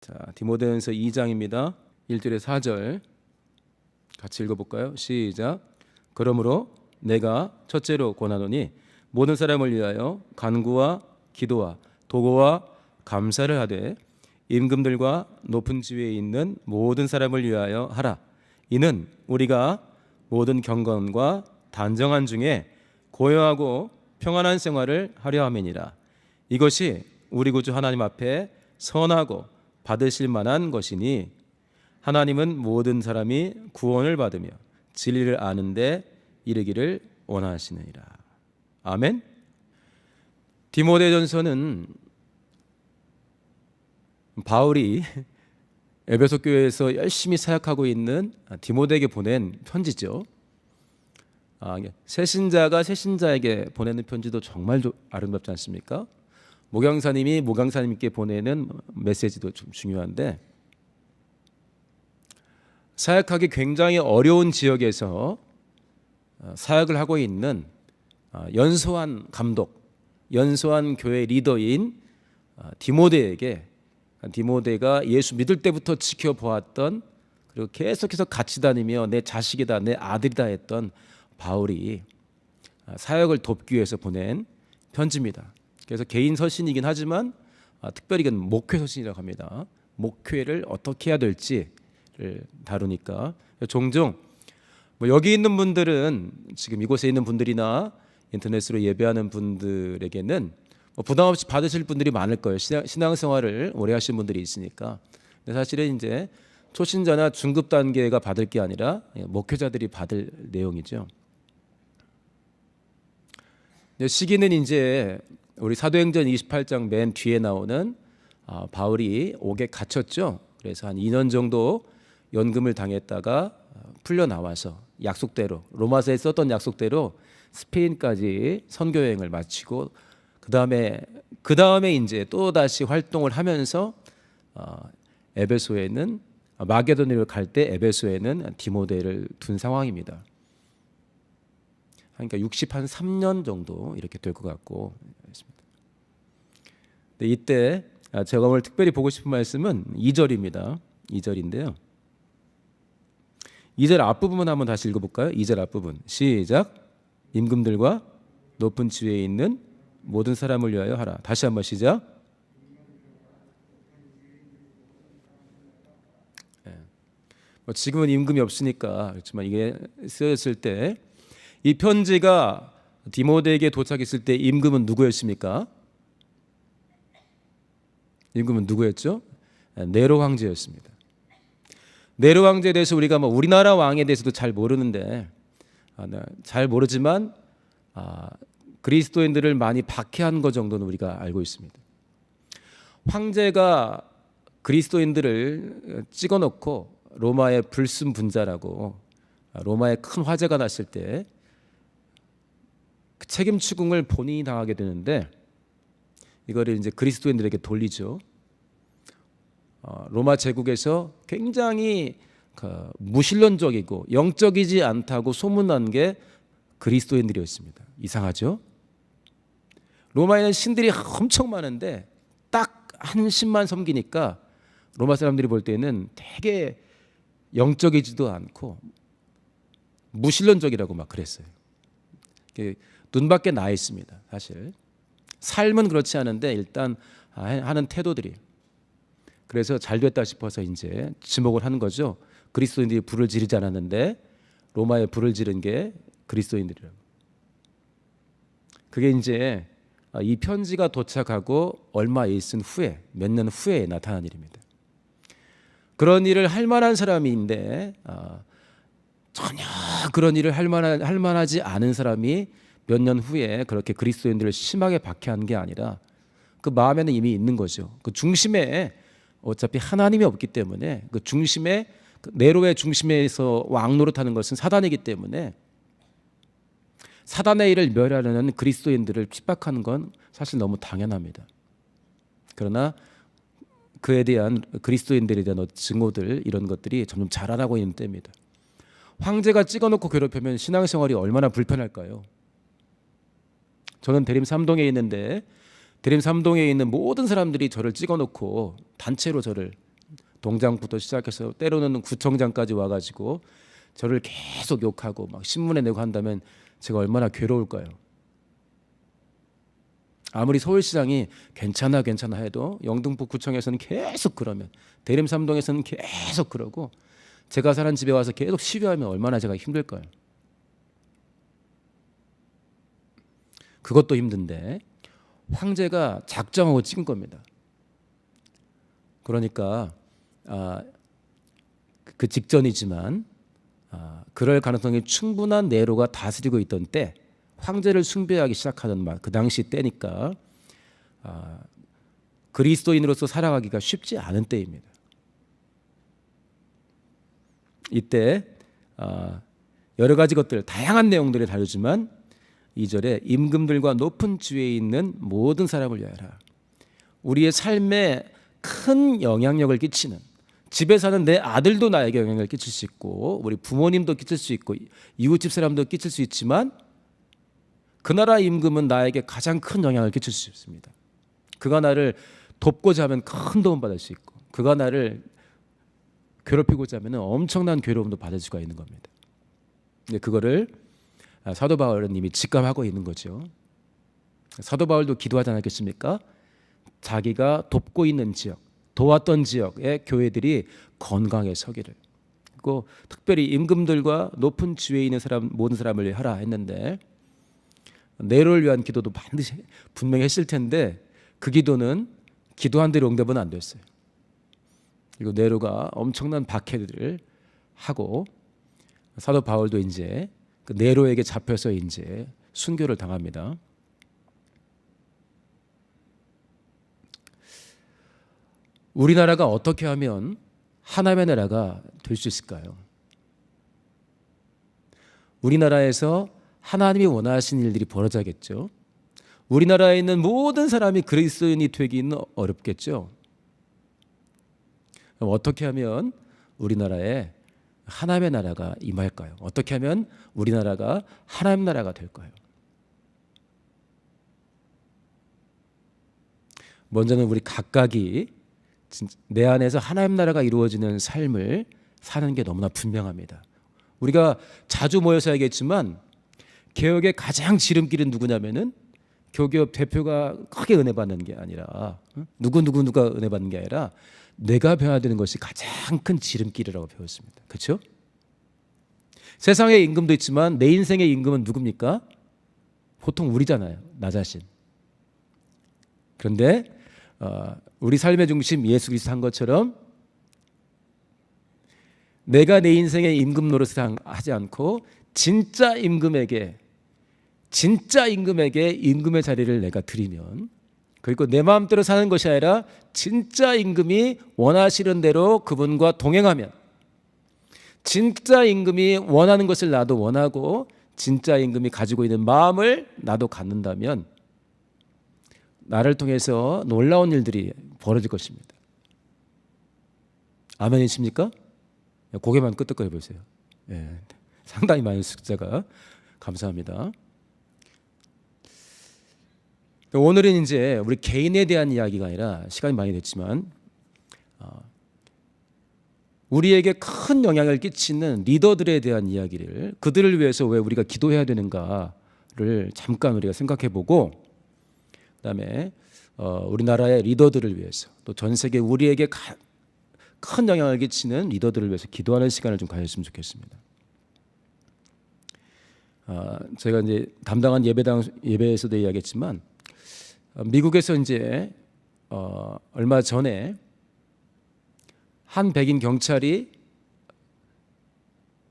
자, 디모데전서 2장입니다. 1절에 4절 같이 읽어볼까요? 시작. 그러므로 내가 첫째로 권하노니 모든 사람을 위하여 간구와 기도와 도고와 감사를 하되 임금들과 높은 지위에 있는 모든 사람을 위하여 하라. 이는 우리가 모든 경건과 단정한 중에 고요하고 평안한 생활을 하려 함이니라. 이것이 우리 구주 하나님 앞에 선하고 받으실 만한 것이니 하나님은 모든 사람이 구원을 받으며 진리를 아는데 이르기를 원하시느니라. 아멘. 디모데전서는 바울이 에베소 교회에서 열심히 사역하고 있는 디모데에게 보낸 편지죠. 새신자가 새신자에게 보내는 편지도 정말 아름답지 않습니까? 목양사님이 목양사님께 보내는 메시지도 좀 중요한데, 사역하기 굉장히 어려운 지역에서 사역을 하고 있는 연소한 감독, 연소한 교회 리더인 디모데에게, 디모데가 예수 믿을 때부터 지켜보았던, 그리고 계속해서 같이 다니며 내 자식이다, 내 아들이다 했던 바울이 사역을 돕기 위해서 보낸 편지입니다. 그래서 개인 서신이긴 하지만 특별히 이건 목회 서신이라고 합니다. 목회를 어떻게 해야 될지를 다루니까 종종 여기 있는 분들은, 지금 이곳에 있는 분들이나 인터넷으로 예배하는 분들에게는 부담 없이 받으실 분들이 많을 거예요. 신앙생활을 오래 하신 분들이 있으니까. 근데 사실은 이제 초신자나 중급 단계가 받을 게 아니라 목회자들이 받을 내용이죠. 시기는 이제 우리 사도행전 28장 맨 뒤에 나오는 바울이 옥에 갇혔죠. 그래서 한 2년 정도 연금을 당했다가 풀려 나와서 약속대로, 로마서에 썼던 약속대로 스페인까지 선교 여행을 마치고 그 다음에 이제 또 다시 활동을 하면서 에베소에는, 마게도니아로 갈 때 에베소에는 디모데를 둔 상황입니다. 그러니까 63년 정도 이렇게 될 것 같고. 이때 제가 오늘 특별히 보고 싶은 말씀은 2절입니다. 2절인데요. 2절 앞부분 한번 다시 읽어볼까요? 2절 앞부분 시작. 임금들과 높은 지위에 있는 모든 사람을 위하여 하라. 다시 한번 시작. 지금은 임금이 없으니까 그렇지만 이게 쓰였을 때, 이 편지가 디모데에게 도착했을 때 임금은 누구였습니까? 임금은 누구였죠? 네로 황제였습니다. 네로 황제에 대해서 우리가 우리나라 왕에 대해서도 잘 모르는데, 잘 모르지만 그리스도인들을 많이 박해한 것 정도는 우리가 알고 있습니다. 황제가 그리스도인들을 찍어놓고 로마의 불순분자라고, 로마에 큰 화재가 났을 때 그 책임 추궁을 본인이 당하게 되는데, 이거를 이제 그리스도인들에게 돌리죠. 로마 제국에서 굉장히 무신론적이고 영적이지 않다고 소문난 게 그리스도인들이었습니다. 이상하죠? 로마에는 신들이 엄청 많은데 딱 한 신만 섬기니까 로마 사람들이 볼 때는 되게 영적이지도 않고 무신론적이라고 막 그랬어요. 눈밖에 나 있습니다. 사실 삶은 그렇지 않은데 일단 하는 태도들이. 그래서 잘 됐다 싶어서 이제 지목을 하는 거죠. 그리스도인들이 불을 지르지 않았는데 로마에 불을 지른 게 그리스도인들이라고. 그게 이제 이 편지가 도착하고 얼마 있은 후에, 몇 년 후에 나타난 일입니다. 그런 일을 할 만한 사람인데 전혀 그런 일을 할 만하지 않은 사람이 몇 년 후에 그렇게 그리스도인들을 심하게 박해한 게 아니라 그 마음에는 이미 있는 거죠. 그 중심에 어차피 하나님이 없기 때문에, 그 중심에, 네로의 중심에서 왕 노릇하는 것은 사단이기 때문에 사단의 일을 멸하려는 그리스도인들을 핍박하는 건 사실 너무 당연합니다. 그러나 그에 대한, 그리스도인들에 대한 증오들, 이런 것들이 점점 자라나고 있는 때입니다. 황제가 찍어놓고 괴롭히면 신앙생활이 얼마나 불편할까요? 저는 대림 3동에 있는데 대림 3동에 있는 모든 사람들이 저를 찍어놓고 단체로 저를 동장부터 시작해서 때로는 구청장까지 와가지고 저를 계속 욕하고 막 신문에 내고 한다면 제가 얼마나 괴로울까요? 아무리 서울시장이 괜찮아 해도 영등포 구청에서는 계속 그러면, 대림삼동에서는 계속 그러고, 제가 사는 집에 와서 계속 시위하면 얼마나 제가 힘들까요? 그것도 힘든데 황제가 작정하고 찍은 겁니다. 그러니까 그 직전이지만 그럴 가능성이 충분한 네로가 다스리고 있던 때, 황제를 숭배하기 시작하는 그 당시 때니까 그리스도인으로서 살아가기가 쉽지 않은 때입니다. 이때 여러 가지 것들, 다양한 내용들이 다르지만 2절에 임금들과 높은 지위에 있는 모든 사람을 위하여라. 우리의 삶에 큰 영향력을 끼치는, 집에 사는 내 아들도 나에게 영향을 끼칠 수 있고, 우리 부모님도 끼칠 수 있고, 이웃집 사람도 끼칠 수 있지만, 그 나라 임금은 나에게 가장 큰 영향을 끼칠 수 있습니다. 그가 나를 돕고자 하면 큰 도움 받을 수 있고, 그가 나를 괴롭히고자 하면 엄청난 괴로움도 받을 수가 있는 겁니다. 근데 그거를 사도 바울은 이미 직감하고 있는 거죠. 사도 바울도 기도하지 않았겠습니까? 자기가 돕고 있는 지역, 도왔던 지역의 교회들이 건강에 서기를, 그리고 특별히 임금들과 높은 지위에 있는 사람, 모든 사람을 위해 하라 했는데, 네로를 위한 기도도 반드시 분명히 했을 텐데 그 기도는 기도한 대로 응답은 안 됐어요. 그리고 네로가 엄청난 박해들을 하고, 사도 바울도 이제 그 네로에게 잡혀서 이제 순교를 당합니다. 우리나라가 어떻게 하면 하나님의 나라가 될 수 있을까요? 우리나라에서 하나님이 원하시는 일들이 벌어져야겠죠. 우리나라에 있는 모든 사람이 그리스도인이 되기는 어렵겠죠. 그럼 어떻게 하면 우리나라에 하나님의 나라가 임할까요? 어떻게 하면 우리나라가 하나님 나라가 될까요? 먼저는 우리 각각이 내 안에서 하나님 나라가 이루어지는 삶을 사는 게 너무나 분명합니다. 우리가 자주 모여서 하겠지만 개혁의 가장 지름길은 누구냐면은 교기업 대표가 크게 은혜 받는 게 아니라, 누가 은혜 받는 게 아니라 내가 배워야 되는 것이 가장 큰 지름길이라고 배웠습니다. 그렇죠? 세상의 임금도 있지만 내 인생의 임금은 누굽니까? 보통 우리잖아요. 나 자신. 그런데 우리 삶의 중심 예수 그리스도 한 것처럼 내가 내 인생의 임금 노릇을 하지 않고 진짜 임금에게 임금의 자리를 내가 드리면, 그리고 내 마음대로 사는 것이 아니라 진짜 임금이 원하시는 대로 그분과 동행하면, 진짜 임금이 원하는 것을 나도 원하고 진짜 임금이 가지고 있는 마음을 나도 갖는다면 나를 통해서 놀라운 일들이 벌어질 것입니다. 아멘이십니까? 고개만 끄덕거려 보세요. 예, 상당히 많은 숫자가. 감사합니다. 오늘은 이제 우리 개인에 대한 이야기가 아니라, 시간이 많이 됐지만 우리에게 큰 영향을 끼치는 리더들에 대한 이야기를, 그들을 위해서 왜 우리가 기도해야 되는가를 잠깐 우리가 생각해보고, 그다음에 우리나라의 리더들을 위해서, 또 전 세계 우리에게 큰 영향을 끼치는 리더들을 위해서 기도하는 시간을 좀 가졌으면 좋겠습니다. 제가 이제 담당한 예배에서도 이야기했지만, 미국에서 이제 얼마 전에 한 백인 경찰이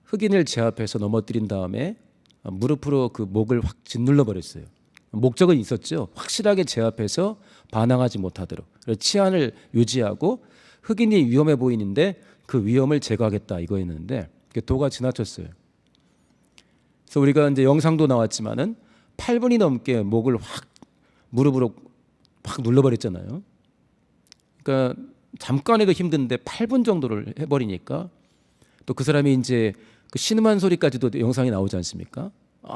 흑인을 제압해서 넘어뜨린 다음에 무릎으로 그 목을 확 짓눌러 버렸어요. 목적은 있었죠. 확실하게 제압해서 반항하지 못하도록, 치안을 유지하고 흑인이 위험해 보이는데 그 위험을 제거하겠다 이거였는데, 도가 지나쳤어요. 그래서 우리가 이제 영상도 나왔지만은 8분이 넘게 목을 무릎으로 확 눌러버렸잖아요. 그러니까 잠깐에도 힘든데 8분 정도를 해버리니까, 또 그 사람이 이제 그 신음한 소리까지도 영상이 나오지 않습니까?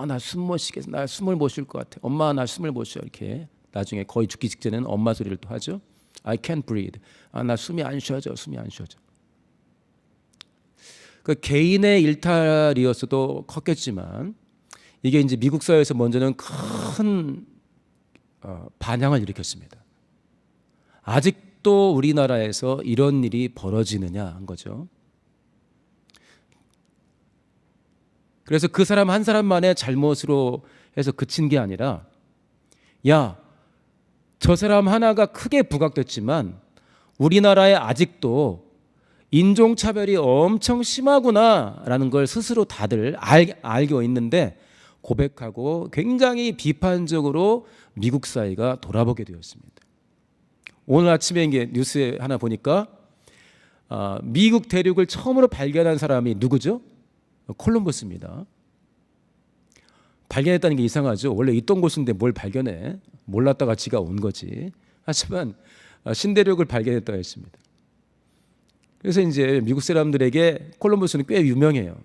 나 숨 못 쉬겠어, 나 숨을 못 쉴 것 같아, 엄마 나 숨을 못 쉬어, 이렇게 나중에 거의 죽기 직전에는 엄마 소리를 또 하죠. I can't breathe. 나 숨이 안 쉬어져. 숨이 안 쉬어져. 그 개인의 일탈이었어도 컸겠지만 이게 이제 미국 사회에서 먼저는 큰 반향을 일으켰습니다. 아직도 우리나라에서 이런 일이 벌어지느냐 한 거죠. 그래서 그 사람 한 사람만의 잘못으로 해서 그친 게 아니라 야, 저 사람 하나가 크게 부각됐지만 우리나라에 아직도 인종차별이 엄청 심하구나라는 걸 스스로 다들 알고 있는데 고백하고 굉장히 비판적으로 미국 사회가 돌아보게 되었습니다. 오늘 아침에 이게 뉴스에 하나 보니까 미국 대륙을 처음으로 발견한 사람이 누구죠? 콜럼버스입니다. 발견했다는 게 이상하죠. 원래 있던 곳인데 뭘 발견해? 몰랐다가 지가 온 거지. 하지만 신대륙을 발견했다고 했습니다. 그래서 이제 미국 사람들에게 콜럼버스는 꽤 유명해요.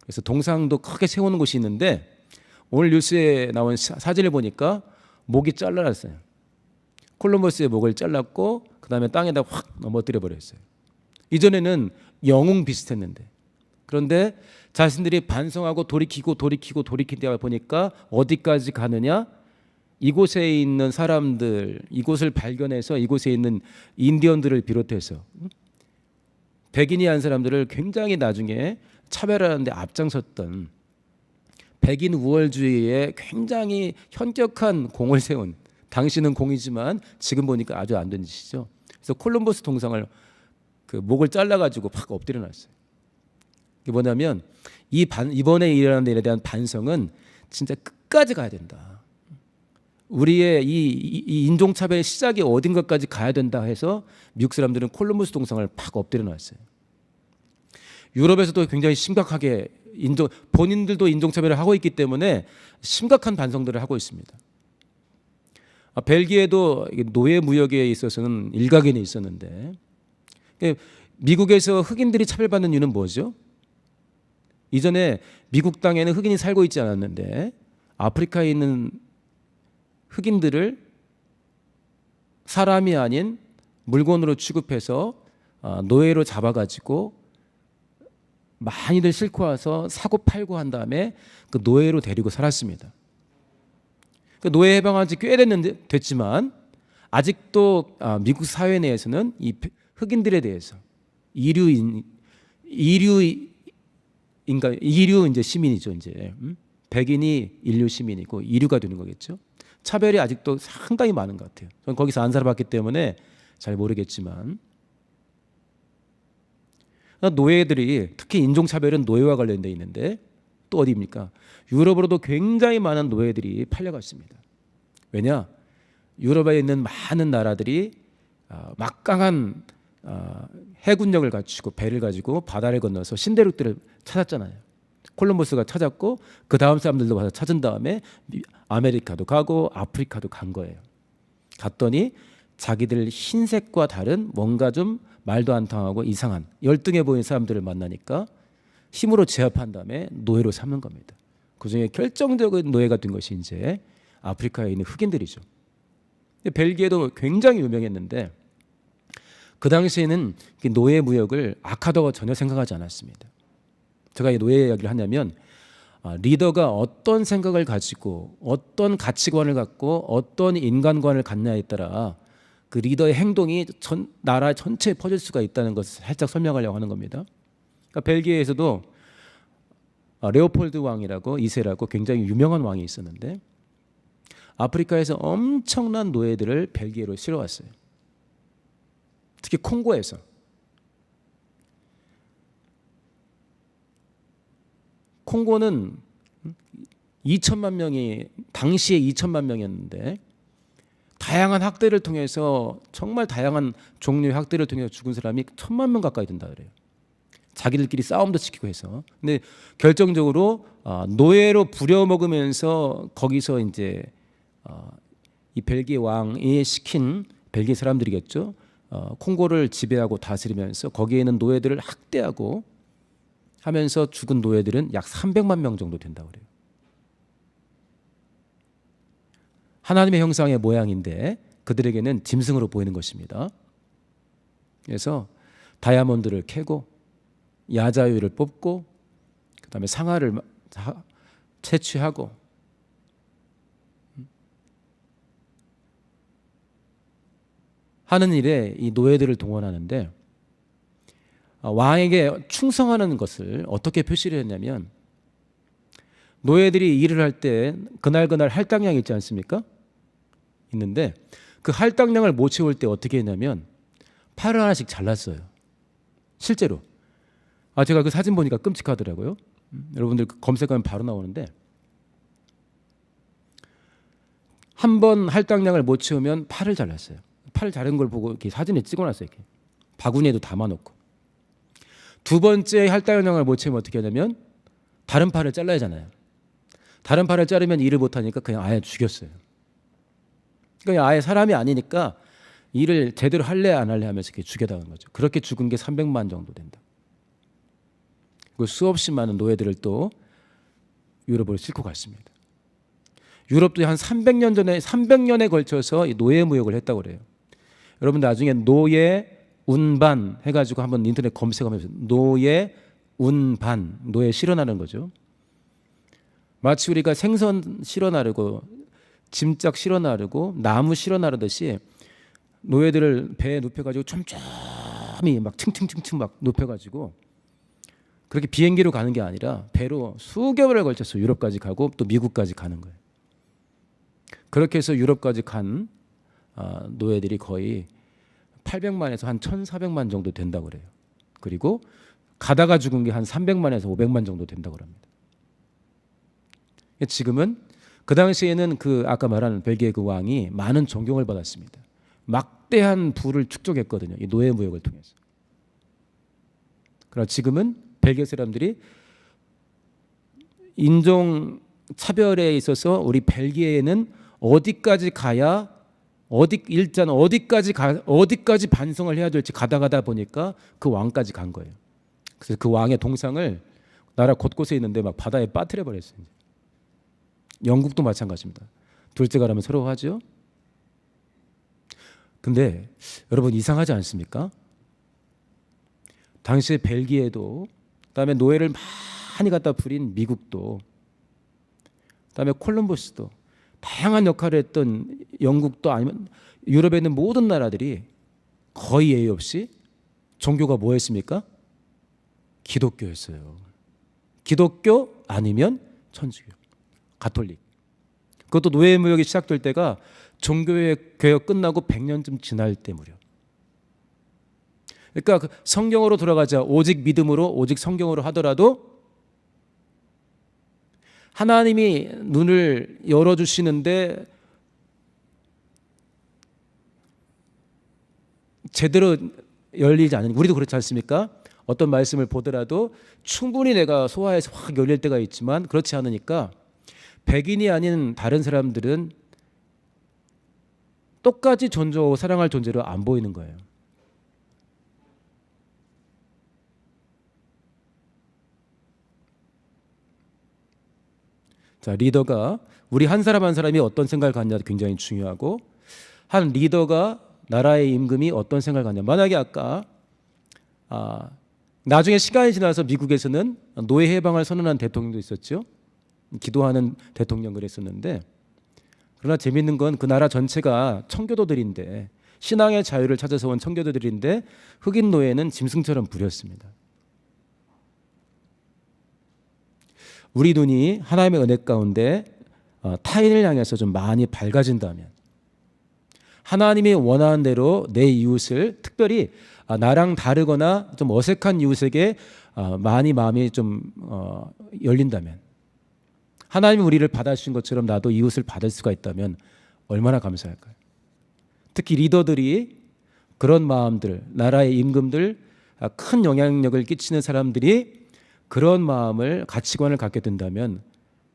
그래서 동상도 크게 세우는 곳이 있는데 오늘 뉴스에 나온 사진을 보니까 목이 잘라놨어요. 콜럼버스의 목을 잘랐고 그 다음에 땅에다 확 넘어뜨려 버렸어요. 이전에는 영웅 비슷했는데 그런데 자신들이 반성하고 돌이키다 보니까 어디까지 가느냐? 이곳에 있는 사람들, 이곳을 발견해서 이곳에 있는 인디언들을 비롯해서 백인이 한 사람들을 굉장히 나중에 차별하는 데 앞장섰던 백인 우월주의에 굉장히 현격한 공을 세운, 당시는 공이지만 지금 보니까 아주 안 된 짓이죠. 그래서 콜럼버스 동상을 그 목을 잘라가지고 팍 엎드려 놨어요. 이게 뭐냐면 이번에 일어난 일에 대한 반성은 진짜 끝까지 가야 된다. 우리의 이 인종차별의 시작이 어딘가까지 가야 된다 해서 미국 사람들은 콜럼버스 동상을 팍 엎드려 놨어요. 유럽에서도 굉장히 심각하게 본인들도 인종차별을 하고 있기 때문에 심각한 반성들을 하고 있습니다. 벨기에도 노예 무역에 있어서는 일각에는 있었는데 미국에서 흑인들이 차별받는 이유는 뭐죠? 이전에 미국 땅에는 흑인이 살고 있지 않았는데 아프리카에 있는 흑인들을 사람이 아닌 물건으로 취급해서 노예로 잡아가지고 많이들 싣고 와서 사고 팔고 한 다음에 그 노예로 데리고 살았습니다. 그 노예 해방한 지 꽤 됐지만 아직도 미국 사회 내에서는 이 흑인들에 대해서 이류 이제 시민이죠. 이제 백인이 인류 시민이고 이류가 되는 거겠죠. 차별이 아직도 상당히 많은 것 같아요. 저는 거기서 안 살아봤기 때문에 잘 모르겠지만 노예들이 특히 인종차별은 노예와 관련돼 있는데 또 어디입니까? 유럽으로도 굉장히 많은 노예들이 팔려갔습니다. 왜냐? 유럽에 있는 많은 나라들이 막강한 해군력을 갖추고 배를 가지고 바다를 건너서 신대륙들을 찾았잖아요. 콜럼버스가 찾았고 그 다음 사람들도 와서 찾은 다음에 아메리카도 가고 아프리카도 간 거예요. 갔더니 자기들 흰색과 다른 뭔가 좀 말도 안 통하고 이상한 열등해 보이는 사람들을 만나니까 힘으로 제압한 다음에 노예로 삼는 겁니다. 그중에 결정적인 노예가 된 것이 이제 아프리카에 있는 흑인들이죠. 벨기에도 굉장히 유명했는데 그 당시에는 노예 무역을 악하다고 전혀 생각하지 않았습니다. 제가 이 노예 이야기를 하냐면 리더가 어떤 생각을 가지고 어떤 가치관을 갖고 어떤 인간관을 갖냐에 따라 그 리더의 행동이 나라 전체에 퍼질 수가 있다는 것을 살짝 설명하려고 하는 겁니다. 그러니까 벨기에에서도 레오폴드 왕이라고 2세라고 굉장히 유명한 왕이 있었는데 아프리카에서 엄청난 노예들을 벨기에로 실어왔어요. 특히 콩고에서. 콩고는 2천만 명이 당시에 2천만 명이었는데 다양한 학대를 통해서 정말 다양한 종류의 학대를 통해서 죽은 사람이 1,000만 명 가까이 된다 그래요. 자기들끼리 싸움도 시키고 해서. 근데 결정적으로 노예로 부려먹으면서 거기서 이제 이 벨기에 왕이 시킨 벨기에 사람들이겠죠. 콩고를 지배하고 다스리면서 거기에 있는 노예들을 학대하고 하면서 죽은 노예들은 약 300만 명 정도 된다고 그래요. 하나님의 형상의 모양인데 그들에게는 짐승으로 보이는 것입니다. 그래서 다이아몬드를 캐고 야자유를 뽑고 그다음에 상아를 채취하고 하는 일에 이 노예들을 동원하는데, 왕에게 충성하는 것을 어떻게 표시를 했냐면, 노예들이 일을 할 때 그날 할당량이 있지 않습니까? 있는데 그 할당량을 못 채울 때 어떻게 했냐면 팔을 하나씩 잘랐어요. 실제로. 제가 그 사진 보니까 끔찍하더라고요. 여러분들 검색하면 바로 나오는데, 한 번 할당량을 못 채우면 팔을 잘랐어요. 팔 자른 걸 보고 이렇게 사진에 찍어놨어요. 이렇게 바구니에도 담아놓고. 두 번째 할당량을 못 채우면 어떻게 하냐면 다른 팔을 잘라야 하잖아요. 다른 팔을 자르면 일을 못하니까 그냥 아예 죽였어요. 그러니까 아예 사람이 아니니까 일을 제대로 할래 안 할래 하면서 이렇게 죽여다는 거죠. 그렇게 죽은 게 300만 정도 된다. 그리고 수없이 많은 노예들을 또 유럽으로 싣고 갔습니다. 유럽도 한 300년에 걸쳐서 이 노예 무역을 했다고 그래요. 여러분 나중에 노예 운반 해가지고 한번 인터넷 검색하면서 노예 운반, 노예 실어나는 거죠. 마치 우리가 생선 실어 나르고 짐짝 실어 나르고 나무 실어 나르듯이 노예들을 배에 눕혀가지고 촘촘히 막 층층층층 막 눕혀가지고 그렇게 비행기로 가는 게 아니라 배로 수개월에 걸쳐서 유럽까지 가고 또 미국까지 가는 거예요. 그렇게 해서 유럽까지 간 노예들이 거의 800만에서 한 1,400만 정도 된다고 그래요. 그리고 가다가 죽은 게 한 300만에서 500만 정도 된다고 합니다. 지금은 그 당시에는 그 아까 말한 벨기에 그 왕이 많은 존경을 받았습니다. 막대한 부를 축적했거든요. 이 노예 무역을 통해서. 그러나 지금은 벨기에 사람들이 인종 차별에 있어서 우리 벨기에에는 어디까지 가야 어디까지 반성을 해야 될지 가다 보니까 그 왕까지 간 거예요. 그래서 그 왕의 동상을 나라 곳곳에 있는데 막 바다에 빠뜨려 버렸어요. 영국도 마찬가지입니다. 둘째가라면 서러워하죠. 근데 여러분 이상하지 않습니까? 당시에 벨기에도, 그다음에 노예를 많이 갖다 부린 미국도, 그다음에 콜럼버스도, 다양한 역할을 했던 영국도, 아니면 유럽에 있는 모든 나라들이 거의 예의 없이 종교가 뭐였습니까? 기독교였어요. 기독교 아니면 천주교, 가톨릭. 그것도 노예 무역이 시작될 때가 종교의 개혁 끝나고 100년쯤 지날 때 무렵. 그러니까 성경으로 돌아가자. 오직 믿음으로, 오직 성경으로 하더라도 하나님이 눈을 열어주시는데 제대로 열리지 않는, 우리도 그렇지 않습니까? 어떤 말씀을 보더라도 충분히 내가 소화해서 확 열릴 때가 있지만 그렇지 않으니까 백인이 아닌 다른 사람들은 똑같이 존중하고 사랑할 존재로 안 보이는 거예요. 자, 리더가 우리 한 사람 한 사람이 어떤 생각을 갖냐도 굉장히 중요하고, 한 리더가 나라의 임금이 어떤 생각을 갖냐. 만약에 아까 나중에 시간이 지나서 미국에서는 노예 해방을 선언한 대통령도 있었죠. 기도하는 대통령 그랬었는데, 그러나 재밌는 건 그 나라 전체가 청교도들인데, 신앙의 자유를 찾아서 온 청교도들인데 흑인 노예는 짐승처럼 부렸습니다. 우리 눈이 하나님의 은혜 가운데 타인을 향해서 좀 많이 밝아진다면, 하나님이 원하는 대로 내 이웃을, 특별히 나랑 다르거나 좀 어색한 이웃에게 많이 마음이 좀 열린다면, 하나님이 우리를 받아주신 것처럼 나도 이웃을 받을 수가 있다면 얼마나 감사할까요? 특히 리더들이 그런 마음들, 나라의 임금들, 큰 영향력을 끼치는 사람들이 그런 마음을, 가치관을 갖게 된다면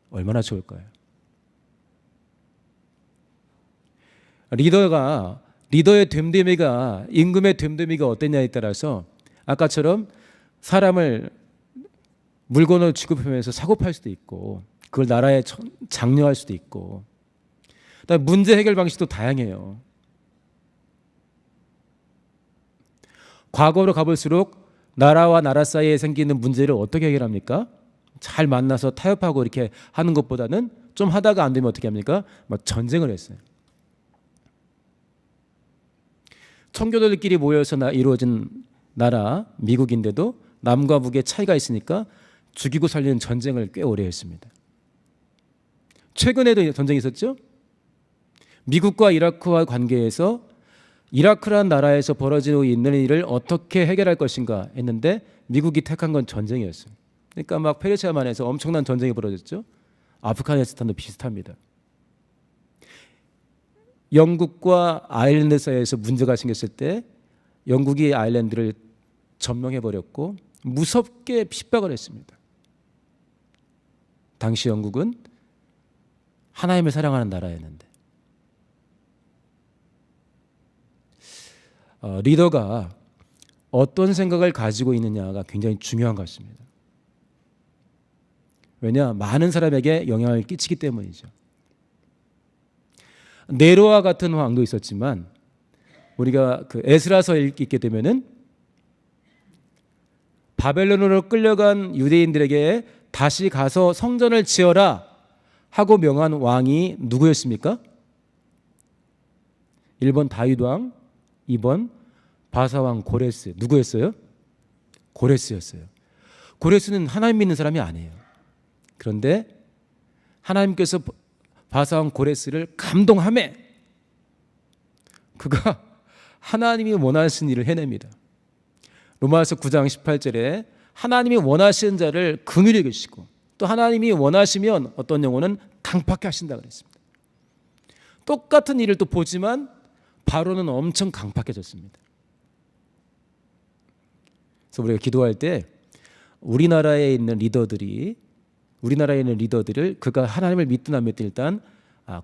얼마나 좋을까요? 리더의 됨됨이가, 임금의 됨됨이가 어땠냐에 따라서 아까처럼 사람을 물건을 취급하면서 사고팔 수도 있고, 그걸 나라에 장려할 수도 있고, 그다음에 문제 해결 방식도 다양해요. 과거로 가볼수록 나라와 나라 사이에 생기는 문제를 어떻게 해결합니까? 잘 만나서 타협하고 이렇게 하는 것보다는 좀 하다가 안 되면 어떻게 합니까? 막 전쟁을 했어요. 청교도들끼리 모여서 이루어진 나라 미국인데도 남과 북의 차이가 있으니까 죽이고 살리는 전쟁을 꽤 오래 했습니다. 최근에도 전쟁이 있었죠. 미국과 이라크와 관계에서 이라크란 나라에서 벌어지고 있는 일을 어떻게 해결할 것인가 했는데 미국이 택한 건 전쟁이었어요. 그러니까 막 페르시아만에서 엄청난 전쟁이 벌어졌죠. 아프가니스탄도 비슷합니다. 영국과 아일랜드 사이에서 문제가 생겼을 때 영국이 아일랜드를 점령해버렸고 무섭게 핍박을 했습니다. 당시 영국은 하나님을 사랑하는 나라였는데 리더가 어떤 생각을 가지고 있느냐가 굉장히 중요한 것 같습니다. 왜냐? 많은 사람에게 영향을 끼치기 때문이죠. 네로와 같은 왕도 있었지만 우리가 그 에스라서 읽게 되면은 바벨론으로 끌려간 유대인들에게 다시 가서 성전을 지어라 하고 명한 왕이 누구였습니까? 1번 다윗 왕, 2번 바사왕 고레스. 누구였어요? 고레스였어요. 고레스는 하나님 믿는 사람이 아니에요. 그런데 하나님께서 바사왕 고레스를 감동하매 그가 하나님이 원하시는 일을 해냅니다. 로마서 9장 18절에 하나님이 원하시는 자를 긍휼히 여기시고 또 하나님이 원하시면 어떤 영혼은 강팍해 하신다 그랬습니다. 똑같은 일을 또 보지만 바로는 엄청 강팍해졌습니다. 그래서 우리가 기도할 때 우리나라에 있는 리더들을 그가 하나님을 믿든 안 믿든 일단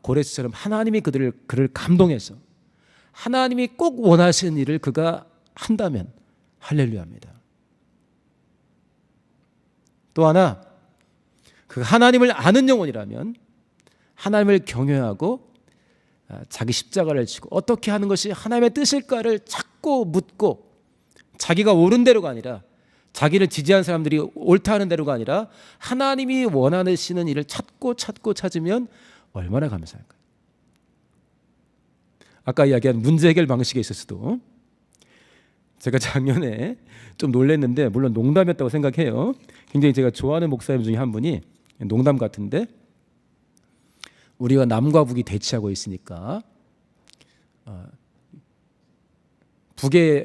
고레스처럼 하나님이 그를 감동해서 하나님이 꼭 원하시는 일을 그가 한다면 할렐루야입니다. 또 하나 그 하나님을 아는 영혼이라면 하나님을 경외하고 자기 십자가를 지고 어떻게 하는 것이 하나님의 뜻일까를 찾고 묻고 자기가 옳은 대로가 아니라 자기를 지지한 사람들이 옳다 하는 대로가 아니라 하나님이 원하시는 일을 찾으면 얼마나 감사할까요? 아까 이야기한 문제 해결 방식에 있어서도 제가 작년에 좀 놀랐는데 물론 농담이었다고 생각해요. 굉장히 제가 좋아하는 목사님 중에 한 분이 농담 같은데 우리가 남과 북이 대치하고 있으니까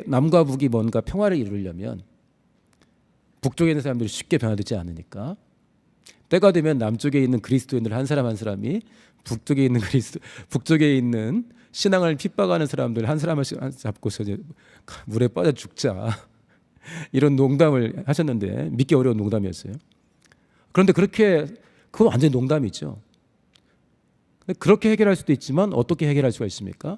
남과 북이 뭔가 평화를 이루려면 북쪽에 있는 사람들이 쉽게 변화되지 않으니까 때가 되면 남쪽에 있는 그리스도인들 한 사람 한 사람이 북쪽에 있는 신앙을 핍박하는 사람들 한 사람씩 잡고서 이제 물에 빠져 죽자 이런 농담을 하셨는데 믿기 어려운 농담이었어요. 그런데 그건 완전히 농담이죠. 그렇게 해결할 수도 있지만 어떻게 해결할 수가 있습니까?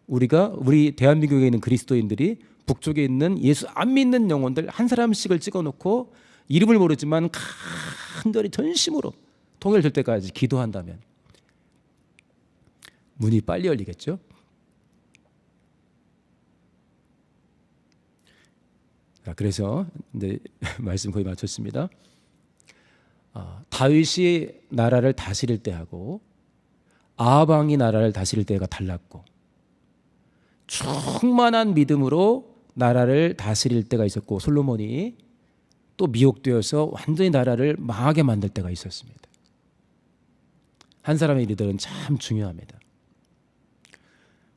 우리 대한민국에 있는 그리스도인들이 북쪽에 있는 예수 안 믿는 영혼들 한 사람씩을 찍어놓고 이름을 모르지만 간절히 전심으로 통일될 때까지 기도한다면 문이 빨리 열리겠죠. 그래서 이제 말씀 거의 마쳤습니다. 다윗이 나라를 다스릴 때하고 아합 왕이 나라를 다스릴 때가 달랐고 충만한 믿음으로 나라를 다스릴 때가 있었고 솔로몬이 또 미혹되어서 완전히 나라를 망하게 만들 때가 있었습니다. 한 사람의 리더는 참 중요합니다.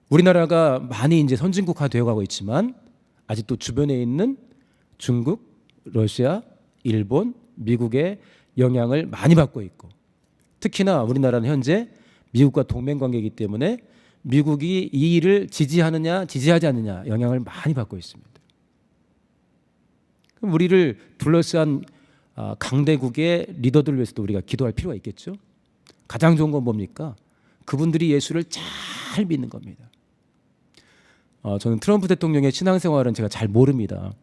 우리나라가 많이 이제 선진국화 되어가고 있지만 아직도 주변에 있는 중국, 러시아, 일본, 미국의 영향을 많이 받고 있고 특히나 우리나라는 현재 미국과 동맹 관계이기 때문에 미국이 이 일을 지지하느냐 지지하지 않느냐 영향을 많이 받고 있습니다. 그럼 우리를 둘러싼 강대국의 리더들을 위해서도 우리가 기도할 필요가 있겠죠. 가장 좋은 건 뭡니까? 그분들이 예수를 잘 믿는 겁니다. 저는 트럼프 대통령의 신앙생활은 제가 잘 모릅니다.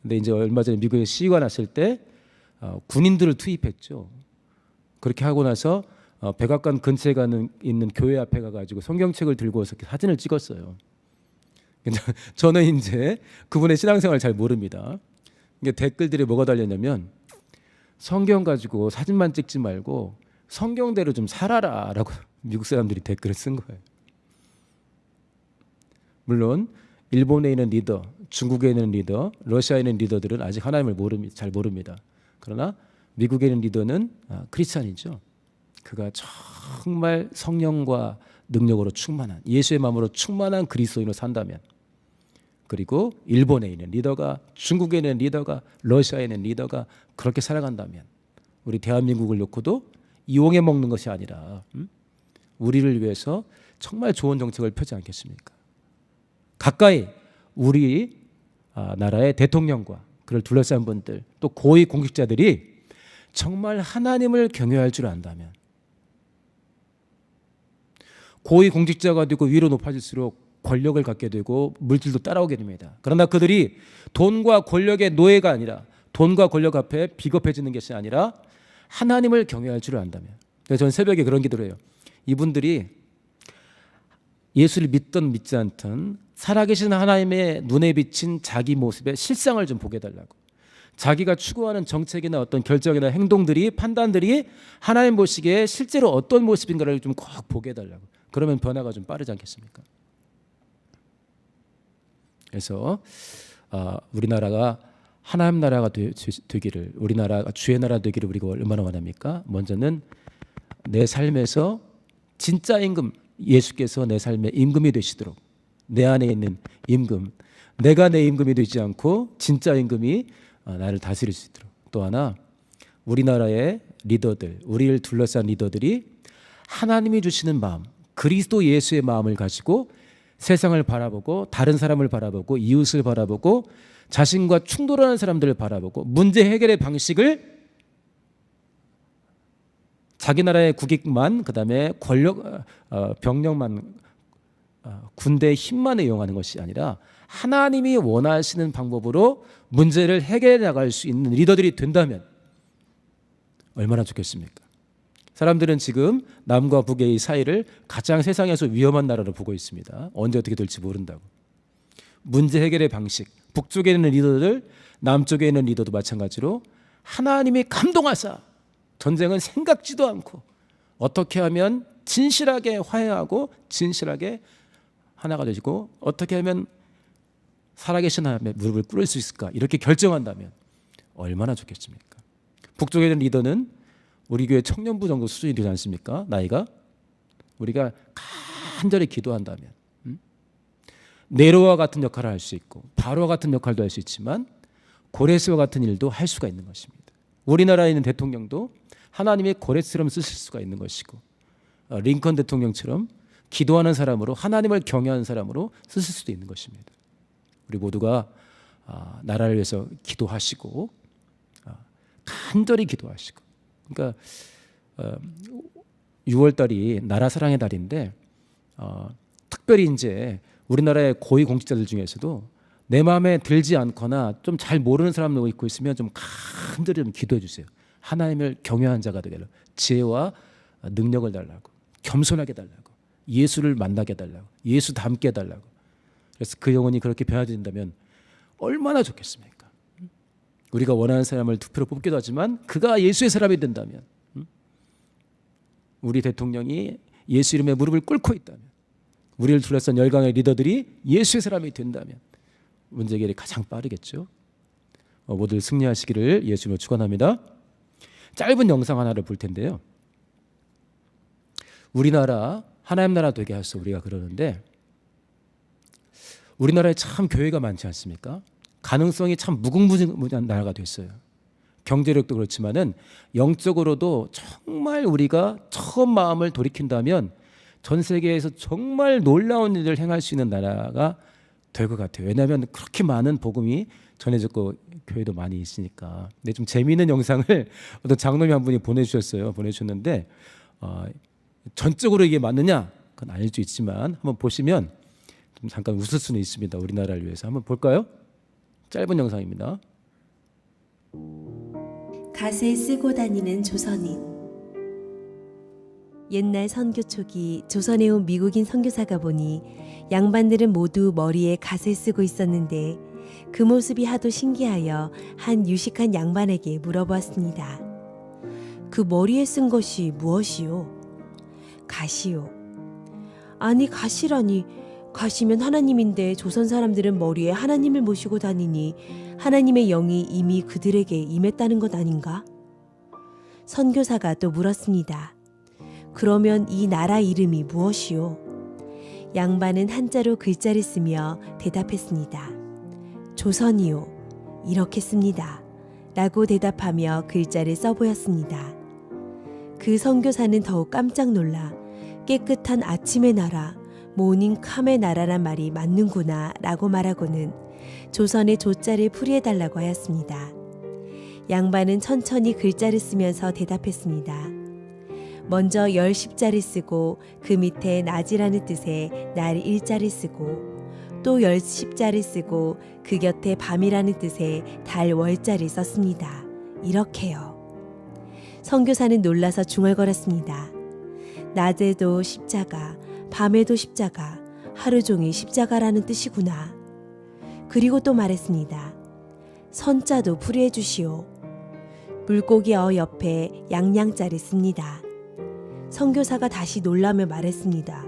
근데 이제 얼마 전에 미국에 시위가 났을 때 군인들을 투입했죠. 그렇게 하고 나서 백악관 근처에 있는 교회 앞에 가가지고 성경책을 들고서 사진을 찍었어요. 저는 이제 그분의 신앙생활을 잘 모릅니다. 이게 댓글들이 뭐가 달렸냐면 성경 가지고 사진만 찍지 말고 성경대로 좀 살아라라고 미국 사람들이 댓글을 쓴 거예요. 물론 일본에 있는 리더, 중국에 있는 리더, 러시아에 있는 리더들은 아직 하나님을 잘 모릅니다. 그러나 미국에 있는 리더는 크리스찬이죠. 그가 정말 성령과 능력으로 충만한, 예수의 마음으로 충만한 그리스도인으로 산다면, 그리고 일본에 있는 리더가, 중국에 있는 리더가, 러시아에 있는 리더가 그렇게 살아간다면 우리 대한민국을 놓고도 이용해 먹는 것이 아니라 우리를 위해서 정말 좋은 정책을 펴지 않겠습니까? 가까이 우리 나라의 대통령과 그를 둘러싼 분들, 또 고위 공직자들이 정말 하나님을 경외할 줄 안다면, 고위 공직자가 되고 위로 높아질수록 권력을 갖게 되고 물질도 따라오게 됩니다. 그러나 그들이 돈과 권력의 노예가 아니라, 돈과 권력 앞에 비겁해지는 것이 아니라 하나님을 경외할 줄 안다면. 그래서 저는 새벽에 그런 기도를 해요. 이분들이 예수를 믿든 믿지 않든 살아계신 하나님의 눈에 비친 자기 모습의 실상을 좀 보게 해달라고. 자기가 추구하는 정책이나 어떤 결정이나 행동들이, 판단들이 하나님 보시기에 실제로 어떤 모습인가를 좀 꼭 보게 해달라고. 그러면 변화가 좀 빠르지 않겠습니까? 그래서 우리나라가 하나님 나라가 되기를, 우리나라가 주의 나라 되기를 우리가 얼마나 원합니까? 먼저는 내 삶에서 진짜 임금, 예수께서 내 삶의 임금이 되시도록, 내 안에 있는 임금, 내가 내 임금이 되지 않고 진짜 임금이 나를 다스릴 수 있도록. 또 하나, 우리나라의 리더들, 우리를 둘러싼 리더들이 하나님이 주시는 마음, 그리스도 예수의 마음을 가지고 세상을 바라보고, 다른 사람을 바라보고, 이웃을 바라보고, 자신과 충돌하는 사람들을 바라보고, 문제 해결의 방식을 자기 나라의 국익만, 그다음에 권력, 병력만, 군대의 힘만 이용하는 것이 아니라 하나님이 원하시는 방법으로 문제를 해결해 나갈 수 있는 리더들이 된다면 얼마나 좋겠습니까? 사람들은 지금 남과 북의 사이를 가장 세상에서 위험한 나라로 보고 있습니다. 언제 어떻게 될지 모른다고. 문제 해결의 방식, 북쪽에 있는 리더들, 남쪽에 있는 리더도 마찬가지로 하나님이 감동하사 전쟁은 생각지도 않고 어떻게 하면 진실하게 화해하고 진실하게 하나가 되시고 어떻게 하면 살아계신 하나님의 무릎을 꿇을 수 있을까, 이렇게 결정한다면 얼마나 좋겠습니까? 북쪽에 있는 리더는 우리 교회 청년부 정도 수준이 되지 않습니까? 나이가. 우리가 간절히 기도한다면 네로와 같은 역할을 할 수 있고 바로와 같은 역할도 할 수 있지만 고레스와 같은 일도 할 수가 있는 것입니다. 우리나라에 있는 대통령도 하나님의 고레스처럼 쓰실 수가 있는 것이고, 링컨 대통령처럼 기도하는 사람으로, 하나님을 경외하는 사람으로 쓰실 수도 있는 것입니다. 우리 모두가 나라를 위해서 기도하시고 간절히 기도하시고. 그러니까 6월달이 나라 사랑의 달인데 특별히 이제 우리나라의 고위 공직자들 중에서도 내 마음에 들지 않거나 좀 잘 모르는 사람도 있고 있으면 좀 간절히 좀 기도해 주세요. 하나님을 경외하는 자가 되게 달라고, 지혜와 능력을 달라고, 겸손하게 달라고, 예수를 만나게 달라고, 예수 닮게 달라고. 그래서 그 영혼이 그렇게 변화된다면 얼마나 좋겠습니까? 우리가 원하는 사람을 투표로 뽑기도 하지만 그가 예수의 사람이 된다면, 우리 대통령이 예수 이름에 무릎을 꿇고 있다면, 우리를 둘러싼 열강의 리더들이 예수의 사람이 된다면 문제 해결이 가장 빠르겠죠. 모두 승리하시기를 예수님으로 축원합니다. 짧은 영상 하나를 볼 텐데요. 우리나라 하나님 나라 되게 하소 우리가 그러는데, 우리나라에 참 교회가 많지 않습니까? 가능성이 참 무궁무진한 나라가 됐어요. 경제력도 그렇지만은 영적으로도 정말 우리가 처음 마음을 돌이킨다면 전 세계에서 정말 놀라운 일을 행할 수 있는 나라가 될 것 같아요. 왜냐하면 그렇게 많은 복음이 전해졌고 교회도 많이 있으니까. 근데 좀 재미있는 영상을 어떤 장로님 한 분이 보내주셨는데 전적으로 이게 맞느냐? 그건 아닐 수 있지만 한번 보시면 좀 잠깐 웃을 수는 있습니다. 우리나라를 위해서 한번 볼까요? 짧은 영상입니다. 갓에 쓰고 다니는 조선인. 옛날 선교 초기 조선에 온 미국인 선교사가 보니 양반들은 모두 머리에 갓을 쓰고 있었는데 그 모습이 하도 신기하여 한 유식한 양반에게 물어보았습니다. 그 머리에 쓴 것이 무엇이요? 갓이요. 아니 갓이라니, 갓이면 하나님인데 조선 사람들은 머리에 하나님을 모시고 다니니 하나님의 영이 이미 그들에게 임했다는 것 아닌가? 선교사가 또 물었습니다. 그러면 이 나라 이름이 무엇이요? 양반은 한자로 글자를 쓰며 대답했습니다. 조선이요. 이렇게 씁니다. 라고 대답하며 글자를 써보였습니다. 그 선교사는 더욱 깜짝 놀라 깨끗한 아침의 나라, 모닝캄의 나라란 말이 맞는구나 라고 말하고는 조선의 조자를 풀이해달라고 하였습니다. 양반은 천천히 글자를 쓰면서 대답했습니다. 먼저 10자를 쓰고 그 밑에 낮이라는 뜻의 날 일자를 쓰고 또 10자를 쓰고 그 곁에 밤이라는 뜻의 달 월자를 썼습니다. 이렇게요. 선교사는 놀라서 중얼거렸습니다. 낮에도 십자가, 밤에도 십자가, 하루 종일 십자가라는 뜻이구나. 그리고 또 말했습니다. 선자도 풀이해 주시오. 물고기 옆에 양양자를 씁니다. 선교사가 다시 놀라며 말했습니다.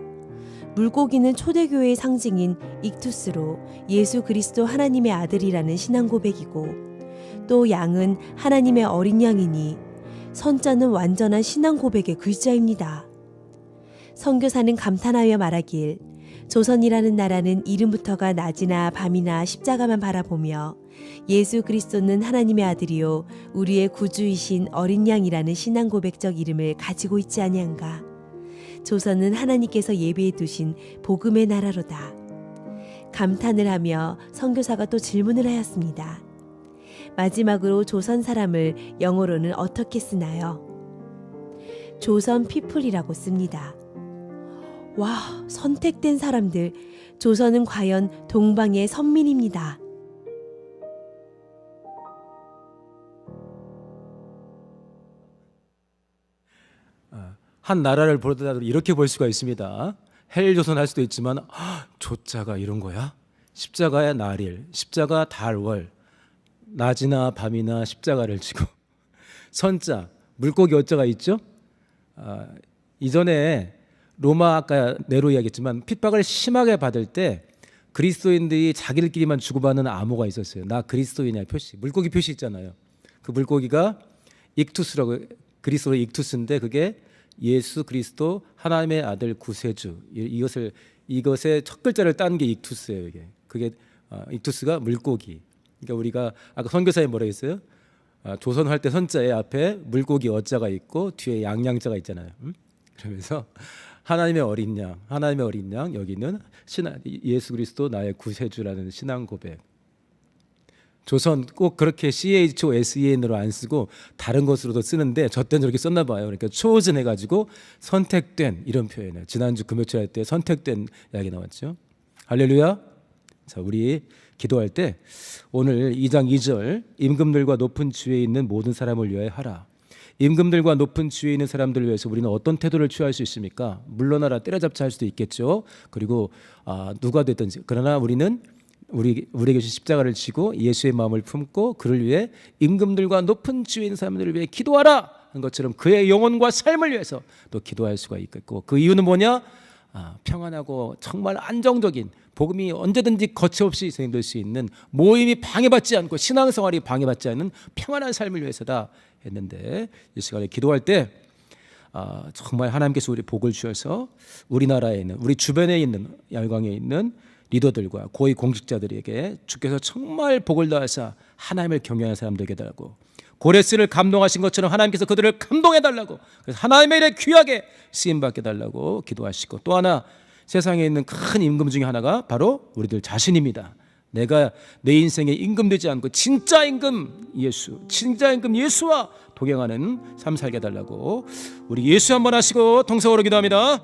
물고기는 초대교회의 상징인 익투스로 예수 그리스도 하나님의 아들이라는 신앙 고백이고 또 양은 하나님의 어린 양이니 선자는 완전한 신앙 고백의 글자입니다. 선교사는 감탄하여 말하길 조선이라는 나라는 이름부터가 낮이나 밤이나 십자가만 바라보며 예수 그리스도는 하나님의 아들이요 우리의 구주이신 어린 양이라는 신앙 고백적 이름을 가지고 있지 아니한가. 조선은 하나님께서 예비해 두신 복음의 나라로다. 감탄을 하며 선교사가 또 질문을 하였습니다. 마지막으로 조선 사람을 영어로는 어떻게 쓰나요? 조선 피플이라고 씁니다. 와, 선택된 사람들. 조선은 과연 동방의 선민입니다. 한 나라를 보더라도 이렇게 볼 수가 있습니다. 헬조선 할 수도 있지만 조자가 이런 거야? 십자가의 날일, 십자가 달월, 낮이나 밤이나 십자가를 지고 선자, 물고기 어자가 있죠? 이전에 로마 아까 네로 이야기했지만 핍박을 심하게 받을 때 그리스도인들이 자기들끼리만 주고받는 암호가 있었어요. 나 그리스도인이야 표시, 물고기 표시 있잖아요. 그 물고기가 익투스라고, 그리스도로 익투스인데 그게 예수 그리스도 하나님의 아들 구세주, 이것의 첫 글자를 딴 게 익투스예요. 그게 익투스가 물고기. 그러니까 우리가 아까 선교사에 뭐라 했어요? 조선할 때 선자에 앞에 물고기 어자가 있고 뒤에 양양자가 있잖아요. 그러면서 하나님의 어린 양, 하나님의 어린 양, 여기는 예수 그리스도 나의 구세주라는 신앙 고백. 조선 꼭 그렇게 CHOSEN으로 안 쓰고 다른 것으로도 쓰는데 저 때는 저렇게 썼나 봐요. 그러니까 chosen 해가지고 선택된 이런 표현이에요. 지난주 금요일 할 때 선택된 이야기 나왔죠. 할렐루야. 자, 우리 기도할 때 오늘 2장 2절 임금들과 높은 지위에 있는 모든 사람을 위하여 하라. 임금들과 높은 지위에 있는 사람들을 위해서 우리는 어떤 태도를 취할 수 있습니까? 물러나라 때려잡자 할 수도 있겠죠. 그리고 누가 됐든지, 그러나 우리는 우리에게 주신 십자가를 지고 예수의 마음을 품고 그를 위해 임금들과 높은 지위에 있는 사람들을 위해 기도하라 한 것처럼 그의 영혼과 삶을 위해서 또 기도할 수가 있겠고, 그 이유는 뭐냐? 평안하고 정말 안정적인 복음이 언제든지 거침없이 진행될 수 있는, 모임이 방해받지 않고 신앙생활이 방해받지 않는 평안한 삶을 위해서다 했는데, 이 시간에 기도할 때 정말 하나님께서 우리 복을 주셔서 우리나라에 있는, 우리 주변에 있는, 열강에 있는 리더들과 고위 공직자들에게 주께서 정말 복을 다하사 하나님을 경외하는 사람들 되게 달라고, 고레스를 감동하신 것처럼 하나님께서 그들을 감동해 달라고, 그래서 하나님의 일에 귀하게 쓰임 받게 달라고 기도하시고, 또 하나 세상에 있는 큰 임금 중에 하나가 바로 우리들 자신입니다. 내가 내 인생에 임금 되지 않고 진짜 임금 예수, 진짜 임금 예수와 동행하는 삶 살게 달라고 우리 예수 한번 하시고 통성으로 기도합니다.